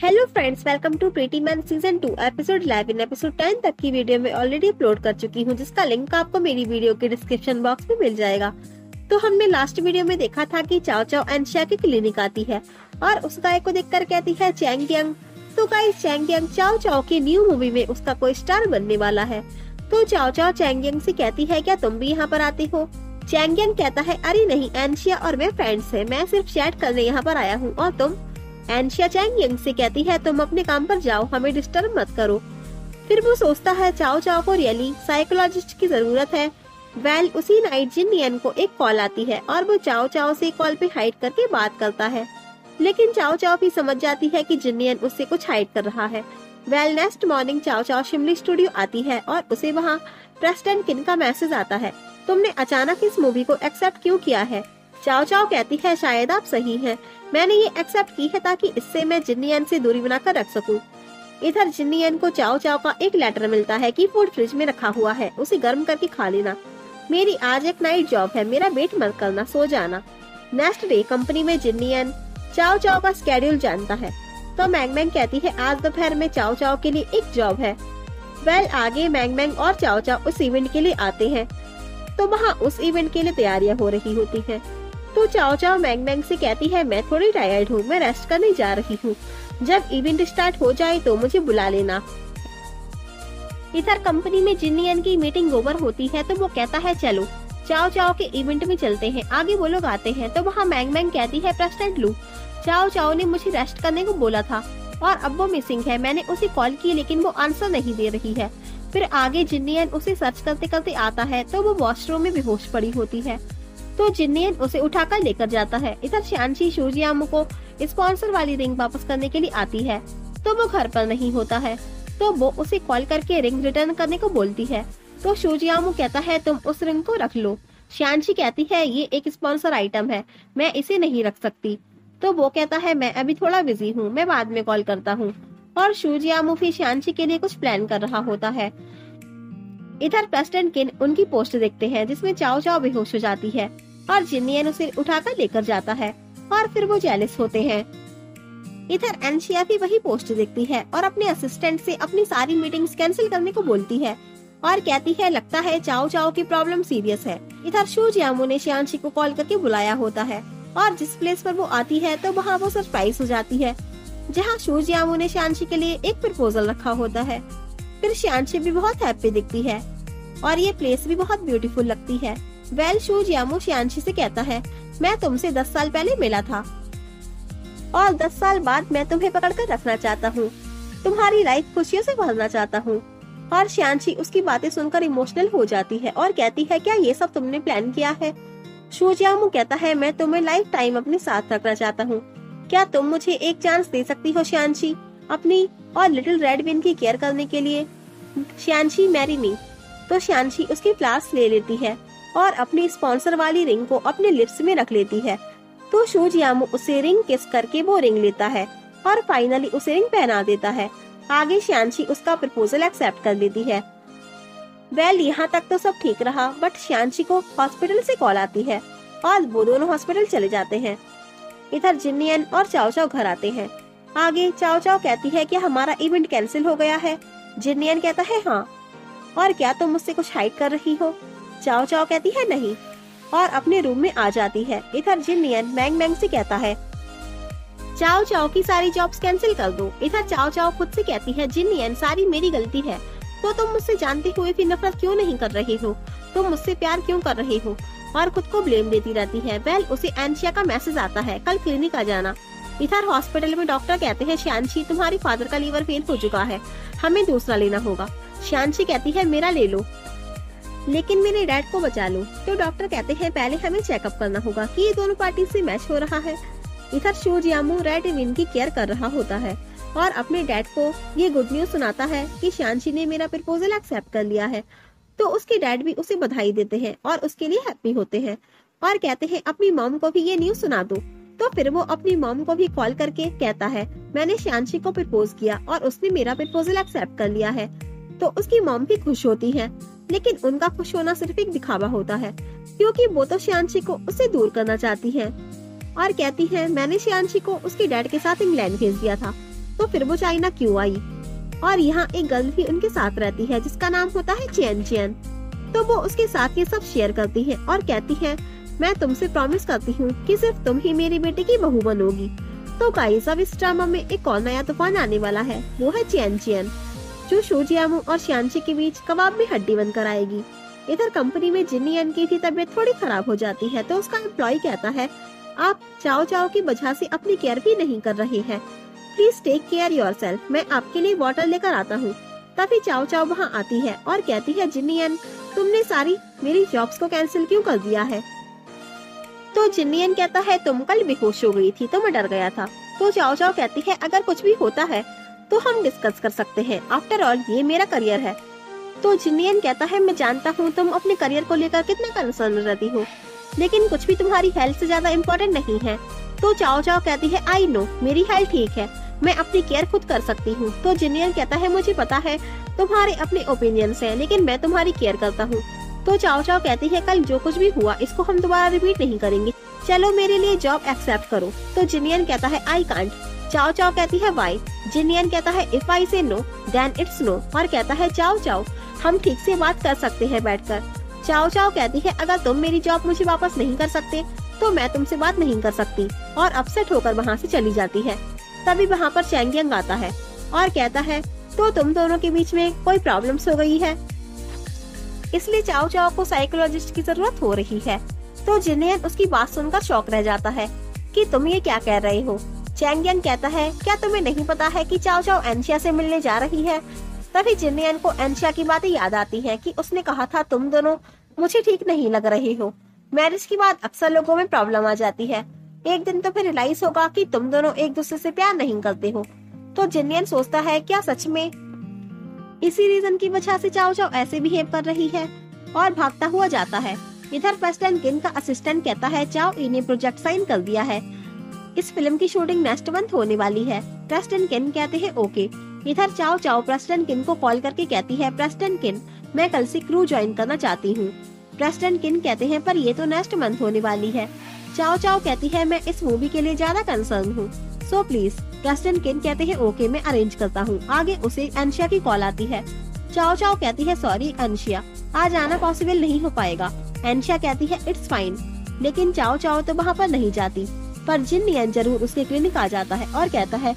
Hello friends, welcome to pretty man season 2 episode 11 episode 10 तक की video में already upload कर चुकी हूँ, जिसका लिंक आपको मेरी वीडियो के डिस्क्रिप्शन बॉक्स में मिल जाएगा। तो हमने लास्ट वीडियो में देखा था कि चाओ चाओ एनशिया की क्लिनिक आती है और उस गाय को देखकर कहती है चैंग यांग। तो गाइस, चैंग यांग चाओ चाओ की न्यू मूवी में उसका कोई स्टार बनने वाला है। तो चाओ चाओ चैंग यांग से कहती है क्या तुम भी यहाँ पर आती हो। चैंग यांग कहता है अरे नहीं, एनशिया और मैं फ्रेंड्स है, मैं सिर्फ चैट करने यहाँ पर आया हूँ। और तुम? एनशिया चैंग यांग से कहती है तुम अपने काम पर जाओ, हमें डिस्टर्ब मत करो। फिर वो सोचता है चाओ चाओ को रियली साइकोलॉजिस्ट की जरूरत है। वेल, उसी नाइट जिन नियन को एक कॉल आती है और वो चाओ चाओ से कॉल पे हाइड करके बात करता है, लेकिन चाओ चाओ भी समझ जाती है कि जिन नियन उससे कुछ हाइड कर रहा है। वेल, नेक्स्ट मॉर्निंग चाओ चाओ शिमली स्टूडियो आती है और उसे वहाँ प्रेसिडेंट किन का मैसेज आता है, तुमने अचानक इस मूवी को एक्सेप्ट क्यों किया है। चाओ चाओ कहती है शायद आप सही हैं, मैंने ये एक्सेप्ट की है ताकि इससे मैं जिन्नियन से दूरी बनाकर रख सकूं। इधर जिन्नियन को चाओ चाओ का एक लेटर मिलता है कि फूड फ्रिज में रखा हुआ है, उसे गर्म करके खा लेना। मेरी आज एक नाइट जॉब है, मेरा वेट मत करना, सो जाना। नेक्स्ट डे कंपनी में जिन्नियन चाओ चाओ का स्केड्यूल जानता है। तो मैंग मैंग कहती है आज दोपहर में चाओ चाओ के लिए एक जॉब है। वेल, आगे मैंग मैंग और चाओ चाओ उस इवेंट के लिए आते हैं, तो वहाँ उस इवेंट के लिए तैयारियां हो रही होती हैं। तो चाओ चाओ मैंग मैंग से कहती है मैं थोड़ी टायर्ड हूँ, मैं रेस्ट करने जा रही हूँ, जब इवेंट स्टार्ट हो जाए तो मुझे बुला लेना। इधर कंपनी में जिन्नियन की मीटिंग ओवर होती है, तो वो कहता है चलो चाओ चाओ के इवेंट में चलते हैं। आगे वो लोग आते हैं, तो वहाँ मैंग मैंग कहती है प्रेसिडेंट लू, चाओ चाओ ने मुझे रेस्ट करने को बोला था और अब वो मिसिंग है, मैंने उसे कॉल की लेकिन वो आंसर नहीं दे रही है। फिर आगे जिन्नियन उसे सर्च करते करते आता है, तो वो वॉशरूम में बेहोश पड़ी होती है। तो जिन्नियन उसे उठाकर लेकर जाता है। इधर शांची शूजियामू को स्पॉन्सर वाली रिंग वापस करने के लिए आती है, तो वो घर पर नहीं होता है, तो वो उसे कॉल करके रिंग रिटर्न करने को बोलती है। तो शूजियामू कहता है तुम उस रिंग को रख लो। शांची कहती है ये एक स्पॉन्सर आइटम है, मैं इसे नहीं रख सकती। तो वो कहता है मैं अभी थोड़ा बिजी हूँ, मैं बाद में कॉल करता हूँ। और शूजियामू फिर शांची के लिए कुछ प्लान कर रहा होता है। इधर प्रेसिडेंट किन उनकी पोस्ट देखते हैं, जिसमें चाओ चाओ बेहोश हो जाती है और जिन्नियन उसे उठाकर लेकर जाता है और फिर वो जेलस होते हैं। इधर एनशिया भी वही पोस्ट देखती है और अपने असिस्टेंट से अपनी सारी मीटिंग्स कैंसिल करने को बोलती है और कहती है लगता है चाओ चाओ की प्रॉब्लम सीरियस है। इधर शूजियामू ने शांची को कॉल करके बुलाया होता है और जिस प्लेस पर वो आती है तो वहाँ वो सरप्राइज हो जाती है, जहाँ शूजियामू ने शांची के लिए एक प्रपोजल रखा होता है। फिर शांची भी बहुत हैप्पी दिखती है और ये प्लेस भी बहुत ब्यूटीफुल लगती है। वेल, शूजियामू शांची से कहता है मैं तुमसे 10 साल पहले मिला था और 10 साल बाद मैं तुम्हें पकड़कर रखना चाहता हूँ, तुम्हारी लाइफ खुशियों से भरना चाहता हूँ। और शांची उसकी बातें सुनकर इमोशनल हो जाती है और कहती है क्या ये सब तुमने प्लान किया है। शूजियामू कहता है मैं तुम्हें लाइफ टाइम अपने साथ रखना चाहता हूँ, क्या तुम मुझे एक चांस दे सकती हो शांची, अपनी और लिटिल रेड विन की केयर करने के लिए। शांची मैरी मी। तो शांची उसकी फ्लावर्स ले लेती है और अपनी स्पॉन्सर वाली रिंग को अपने लिप्स में रख लेती है। तो शूजियामू उसे रिंग किस करके वो रिंग लेता है और फाइनली उसे रिंग पहना देता है। आगे शांची उसका प्रपोजल एक्सेप्ट कर लेती है। वेल, यहाँ तक तो सब ठीक रहा, बट शांची को हॉस्पिटल से कॉल आती है और वो दोनों हॉस्पिटल चले जाते हैं। इधर जिन्नियन और चाओ चाओ घर आते हैं। आगे चाओ चाओ कहती है कि हमारा इवेंट कैंसिल हो गया है। जिन्नियन कहता है हाँ, और क्या तुम मुझसे कुछ हाइड कर रही हो। चाओ चाओ कहती है नहीं और अपने रूम में आ जाती है। इधर जिन्नियन मैंग मैंग से कहता है चाओ चाओ की सारी जॉब्स कैंसिल कर दो। इधर चाओ चाओ खुद से कहती है जिन्नियन सारी मेरी गलती है, तो तुम मुझसे जानते हुए भी नफरत क्यों नहीं कर रही हो, तुम मुझसे प्यार क्यों कर रही हो, और खुद को ब्लेम देती रहती है। वेल, उसे एनशिया का मैसेज आता है कल क्लिनिक आ जाना। इधर हॉस्पिटल में डॉक्टर कहते हैं शांची तुम्हारी फादर का लीवर फेल हो चुका है, हमें दूसरा लेना होगा। शांची कहती है मेरा ले लो, लेकिन मेरे डैड को बचा लो। तो डॉक्टर कहते हैं पहले हमें चेकअप करना होगा कि ये दोनों पार्टी से मैच हो रहा है। इधर शूजियामू रेड विन की केयर कर रहा होता है और अपने डैड को ये गुड न्यूज सुनाता है कि शांची ने मेरा प्रपोजल एक्सेप्ट कर लिया है तो उसके डैड भी उसे बधाई देते हैं और उसके लिए हैप्पी होते हैं और कहते हैं अपनी मॉम को भी ये न्यूज सुना दो। तो फिर वो अपनी मॉम को भी कॉल करके कहता है मैंने शियांशी को प्रपोज किया और उसने मेरा प्रपोजल एक्सेप्ट कर लिया है। तो उसकी मॉम भी खुश होती है, लेकिन उनका खुश होना सिर्फ एक दिखावा होता है, क्योंकि वो तो शियांशी को उससे दूर करना चाहती है और कहती है मैंने शियांशी को उसके डैड के साथ इंग्लैंड भेज दिया था, तो फिर वो चाइना क्यों आई। और यहाँ एक गर्ल भी उनके साथ रहती है जिसका नाम होता है चैन चैन। तो वो उसके साथ ये सब शेयर करती है और कहती है मैं तुमसे प्रॉमिस करती हूँ कि सिर्फ तुम ही मेरी बेटी की बहू बनोगी। तो गाइस अब इस ड्रामा में एक और नया तूफान आने वाला है, वो है चैन चैन, जो शो जियामू और शियांशी के बीच कबाब में हड्डी बनकर आएगी। इधर कंपनी में जिन्नियन की भी तबीयत थोड़ी खराब हो जाती है, तो उसका एम्प्लॉय कहता है आप चाओ चाओ की वजह से अपनी केयर भी नहीं कर रहे हैं, प्लीज टेक केयर योरसेल्फ, मैं आपके लिए वाटर लेकर आता हूँ। तभी चाओ चाओ वहाँ आती है और कहती है जिन्नियन तुमने सारी मेरी जॉब्स को कैंसिल क्यों कर दिया है। तो जिन्नियन कहता है तुम कल बेहोश हो गई थी तो मैं डर गया था। तो चाओ चाओ कहती है अगर कुछ भी होता है तो हम डिस्कस कर सकते हैं, आफ्टर ऑल ये मेरा करियर है। तो जिन्नियन कहता है मैं जानता हूँ तुम अपने करियर को लेकर कितना कंसर्न रहती हो, लेकिन कुछ भी तुम्हारी हेल्थ से ज्यादा इम्पोर्टेंट नहीं है। तो चाओ चाओ कहती है आई नो मेरी हेल्थ ठीक है, मैं अपनी केयर खुद कर सकती हूँ। तो जिन्नियन कहता है मुझे पता है तुम्हारे अपने ओपिनियंस हैं, लेकिन मैं तुम्हारी केयर करता हूँ। तो चाओ चाओ कहती है कल जो कुछ भी हुआ इसको हम दोबारा रिपीट नहीं करेंगे, चलो मेरे लिए जॉब एक्सेप्ट करो। तो जिन्नियन कहता है आई कांट। चाओ चाओ कहती है वाई। जिन्नियन कहता है इफ आई से नो देन इट्स नो और कहता है चाओ चाओ हम ठीक से बात कर सकते हैं बैठकर। चाओ चाओ कहती है अगर तुम मेरी जॉब मुझे वापस नहीं कर सकते तो मैं तुमसे बात नहीं कर सकती और अपसेट होकर वहाँ से चली जाती है। तभी वहाँ पर चैंगियंग आता है और कहता है तो तुम दोनों के बीच में कोई प्रॉब्लम्स हो गई है, इसलिए चाओ चाओ को साइकोलॉजिस्ट की जरूरत हो रही है। तो जिन्नियन उसकी बात सुनकर शॉक रह जाता है कि तुम ये क्या कह रहे हो। चैंगियंग कहता है क्या तुम्हें नहीं पता है कि चाओ चाओ एनशिया से मिलने जा रही है। तभी जिन्नियन को एनशिया की बातें याद आती हैं कि उसने कहा था तुम दोनों मुझे ठीक नहीं लग रही हो। मैरिज के बाद अक्सर लोगों में प्रॉब्लम आ जाती है, एक दिन तो फिर रियलाइज होगा कि तुम दोनों एक दूसरे से प्यार नहीं करते हो। तो जिन्नियन सोचता है क्या सच में इसी रीजन की वजह से चाओ चाओ ऐसे बिहेव कर रही है और भागता हुआ जाता है। इधर प्रेसिडेंट किन का असिस्टेंट कहता है चाओ इन्हें प्रोजेक्ट साइन कर दिया है, इस फिल्म की शूटिंग नेक्स्ट मंथ होने वाली है। प्रेसिडेंट किन कहते हैं ओके। इधर चाओ चाओ प्रेसिडेंट किन को कॉल करके कहती है प्रेसिडेंट किन मैं कल से क्रू ज्वाइन करना चाहती हूँ। प्रेसिडेंट किन कहते हैं पर ये तो नेक्स्ट मंथ होने वाली है। चाओ चाओ कहती है मैं इस मूवी के लिए ज्यादा कंसर्न हूँ, सो प्लीज। प्रेसिडेंट किन कहते हैं ओके मैं अरेंज करता हूँ। आगे उसे एनशिया की कॉल आती है। चाओ चाओ कहती है सॉरी एनशिया आज आना पॉसिबल नहीं हो पाएगा। एनशिया कहती है इट्स फाइन, लेकिन चाओ चाओ तो वहाँ पर नहीं जाती, पर जिन्नियन जरूर उसके क्लिनिक आ जाता है और कहता है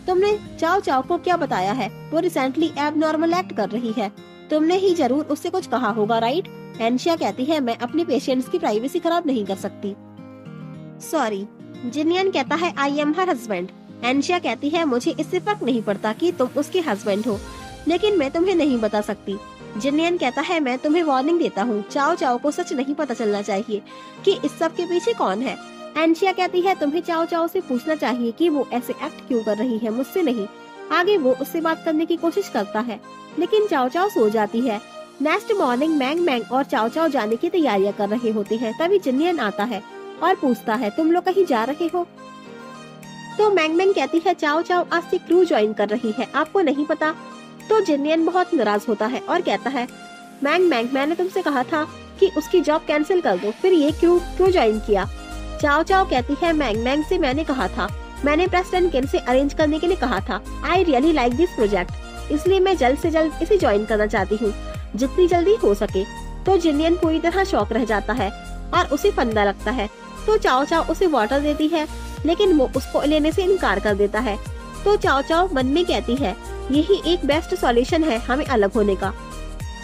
तुमने चाओ चाओ को क्या बताया है, वो रिसेंटली एबनॉर्मल एक्ट कर रही है, तुमने ही जरूर उससे कुछ कहा होगा राइट। एनशिया कहती है मैं अपने पेशेंट्स की प्राइवेसी खराब नहीं कर सकती, सॉरी। जिन्नियन कहता है आई एम हर हस्बैंड। एनशिया कहती है मुझे इससे फर्क नहीं पड़ता कि तुम उसके हस्बैंड हो, लेकिन मैं तुम्हें नहीं बता सकती। जिन्नियन कहता है मैं तुम्हें वार्निंग देता हूँ, चाओ चाओ को सच नहीं पता चलना चाहिए कि इस सब के पीछे कौन है। एनशिया कहती है तुम्हें चाओ चाओ से पूछना चाहिए कि वो ऐसे एक्ट क्यों कर रही है, मुझसे नहीं। आगे वो उससे बात करने की कोशिश करता है, लेकिन चाओ चाओ सो जाती है। नेक्स्ट मॉर्निंग मैंग मैंग और चाओ चाओ जाने की तैयारियां कर रहे होते हैं। तभी जिन्नियन आता है और पूछता है तुम लोग कहीं जा रहे हो। तो मैंग मैंग कहती है चाओ चाओ आज से क्रू ज्वाइन कर रही है, आपको नहीं पता। तो जिन्नियन बहुत नाराज होता है और कहता है मैंग मैंग मैंने तुमसे कहा था कि उसकी जॉब कैंसिल कर दो, फिर ये क्यों ज्वाइन किया। चाओ चाओ कहती है मैंग मैंग से मैंने कहा था, मैंने प्रेसिडेंट किन से अरेंज करने के लिए कहा था। I really like this project, इसलिए मैं जल्द से जल्द इसे ज्वाइन करना चाहती हूँ, जितनी जल्दी हो सके। तो जिन्नियन पूरी तरह शॉक रह जाता है और उसे फंदा लगता है। तो चाओ चाओ उसे वाटर देती है, लेकिन वो उसको लेने से इनकार कर देता है। तो चाओ चाओ मन में कहती है यही एक बेस्ट सॉल्यूशन है हमें अलग होने का।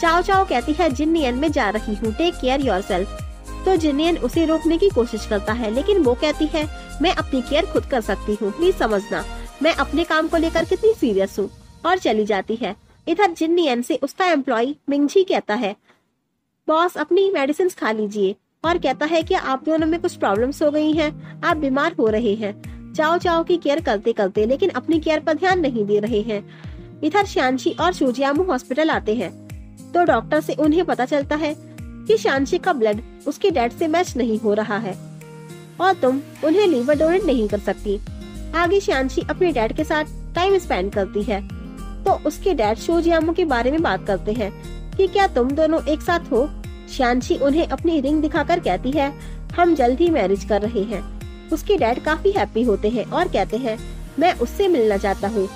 चाओ चाओ कहती है जिन्नियन मैं जा रही हूँ, टेक केयर योरसेल्फ। तो जिन्नियन उसे रोकने की कोशिश करता है, लेकिन वो कहती है मैं अपनी केयर खुद कर सकती हूँ, प्लीज समझना मैं अपने काम को लेकर कितनी सीरियस हूँ, और चली जाती है। इधर जिन्नियन से उसका एम्प्लॉय मिंगजी कहता है बॉस अपनी मेडिसिन खा लीजिए, और कहता है कि आप दोनों में कुछ प्रॉब्लम्स हो गई हैं, आप बीमार हो रहे हैं। चाओ चाओ की केयर करते करते लेकिन अपनी केयर पर ध्यान नहीं दे रहे हैं। इधर शियांशी और शो जियामू हॉस्पिटल आते हैं। तो डॉक्टर से उन्हें पता चलता है कि शांशी का ब्लड उसके डैड से मैच नहीं हो रहा है और तुम उन्हें लीवर डोनेट नहीं कर सकती। आगे शांशी अपने डैड के साथ टाइम स्पेंड करती है तो उसके डैड शो जियामो के बारे में बात करते हैं कि क्या तुम दोनों एक साथ हो। शांशी उन्हें अपनी रिंग दिखाकर कहती है हम जल्द ही मैरिज कर रहे हैं। उसके डैड काफी हैप्पी होते हैं और कहते हैं मैं उससे मिलना चाहता हूँ।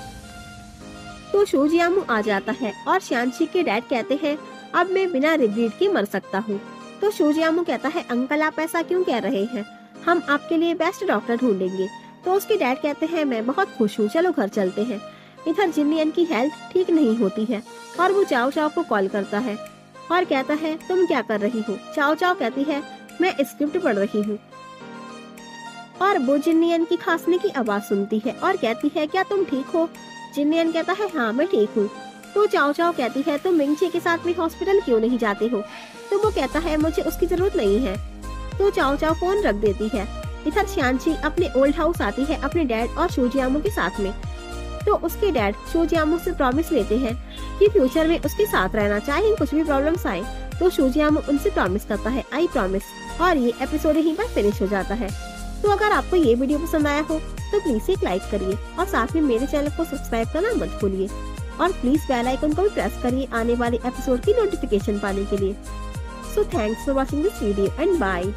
तो शो जियामो आ जाता है और शांशी के डैड कहते हैं अब मैं बिना रिग्रेट के मर सकता हूँ। तो शो जियामो कहता है अंकल आप ऐसा क्यों कह रहे हैं, हम आपके लिए बेस्ट डॉक्टर ढूंढेंगे। तो उसके डैड कहते हैं मैं बहुत खुश हूँ, चलो घर चलते हैं। इधर जिन्नियन की हेल्थ ठीक नहीं होती है और वो चाओ चाओ को कॉल करता है और कहता है तुम क्या कर रही हो। चाओ चाओ कहती है मैं स्क्रिप्ट पढ़ रही हूँ और वो जिन्नियन की खांसने की आवाज सुनती है और कहती है क्या तुम ठीक हो। जिन्नियन कहता है हाँ मैं ठीक हूँ। तो चाओ चाओ कहती है तुम मिंगचे के साथ में हॉस्पिटल क्यों नहीं जाते हो। तो वो कहता है मुझे उसकी जरूरत नहीं है। तो चाओ चाओ फोन रख देती है। इधर शांशी अपने ओल्ड हाउस आती है अपने डैड और शो जियामो के साथ में। तो उसके डैड शो जियामो से प्रॉमिस लेते हैं कि फ्यूचर में उसके साथ रहना चाहे कुछ भी प्रॉब्लम्स आए। तो शो जियामो उनसे प्रॉमिस करता है आई प्रॉमिस। और ये एपिसोड यहीं पर फिनिश हो जाता है। तो अगर आपको ये वीडियो पसंद आया हो तो प्लीज एक लाइक करिए और साथ में मेरे चैनल को सब्सक्राइब करना मत भूलिए और प्लीज बेल आइकन को भी प्रेस करिए आने वाले एपिसोड की नोटिफिकेशन पाने के लिए। So thanks for watching this video and bye.